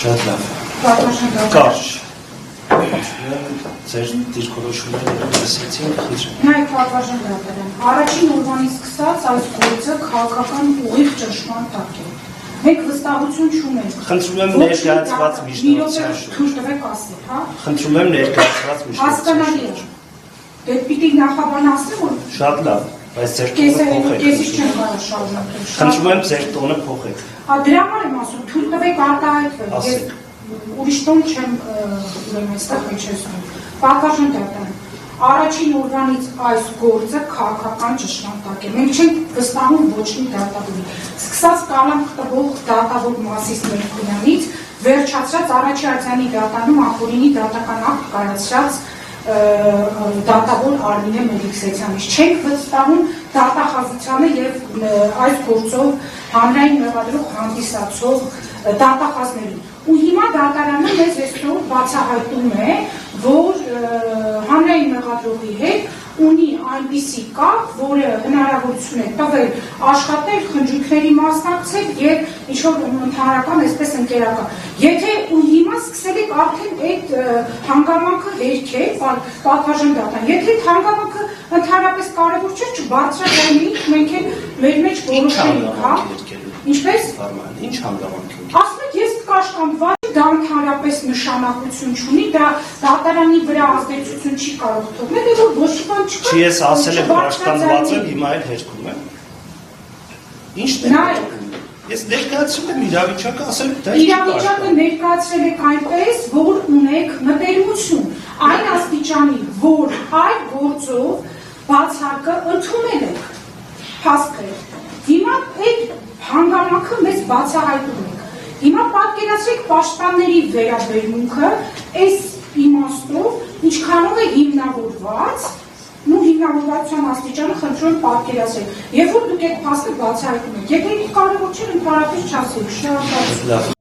Շատ լավ։ Կարճ։ Ձեր դիրքորոշումները լսեցին, խնդրեմ։ Նայեք, պատվարժան դատարան, առաջին օրվանից սկսած այս գործը քաղաքական ուղիղ ճնշման տակ է։ Մենք վստահություն չունենք։ Խնդրում եմ ներկայացված միջնորդության շուրջ։ Թույլ տվեք ասել, հա։ Խնդրում եմ ներկայացված Հասկանալի է։ Դե պիտի նախաբան ասեմ, որ շատ լավ, բայց ձեր տոնը փոխեք։ Կեսից չեմ կարող շարունակել։ Խնդրում եմ ձեր տոնը փոխեք։ Դրա համար եմ ասում, թույլ տվեք արտահայտվել։ Ես ուրիշ տոն չեմ ուրեմն այստեղ միջեցնում։ Պատվարժան դատարան, առաջին օրվանից այս գործը քաղաքական ճնշման տակ է։ Մենք չենք վստահում ոչ մի դատավորի։ Սկսած կալանք տվող դատավոր Մասիս Մերկունյանից, վերջացրած Առաջիացյանի դատանում Ախորինի դատական ակտ կայացրած դատավոր Արմինե Մելիքսեթյանից չենք վստահում դատախազությանը եւ այս գործով հանրային մեղադրող հանդիսացող դատախազներին։ Ու հիմա դատարանը մեզ այսօր բացահայտում է, որ հանրային մեղադրողի հետ ունի այնպիսի կապ, որը հնարավորություն է տվել աշխատել, խնջույքների մասնակցել եւ ինչ-որ ընդհանրական այսպես ընկերական։ Եթե ու հիմա սկսել եք արդեն այդ հանգամանքը հերքել, պատվարժան դատարան, եթե այդ հանգամանքը ընդհանրապես կարևոր չէ, չբարձրացնենք, մենք էլ մեր մեջ որոշենք, հա։ Ինչպես։ Ինչ հանգամանք է։ Ասում եք, ես կաշկանդված դա ընդհանրապես նշանակություն չունի, դա դատարանի վրա ազդեցություն չի կարող թողնել, եւ որ ոչ մի բան չկա։ Չի ես ասել եմ կաշկանդված եմ, հիմա էլ հերքում եմ։ Ինչն է։ Ես ներկայացրել եմ իրավիճակը, ասել դա իրավիճակը ներկայացրել եք այնպես, որ ունեք մտերմություն, այն աստիճանի, որ այդ գործով բացարկը ընդունել եք, փաստեր։ Հիմա այդ հանգամանքը մեզ բացահայտում եք։ Հիմա պատկերացրեք պաշտպանների վերաբերմունքը այս իմաստով ինչքանով է հիմնավորված, ու հիմնավորվածության աստիճանը խնդրում եմ պատկերացրեք։ Երբ որ դուք այդ փաստը բացահայտում եք, եթե կարևոր չէ, ընդհանրապես չասեք, շնորհակալություն։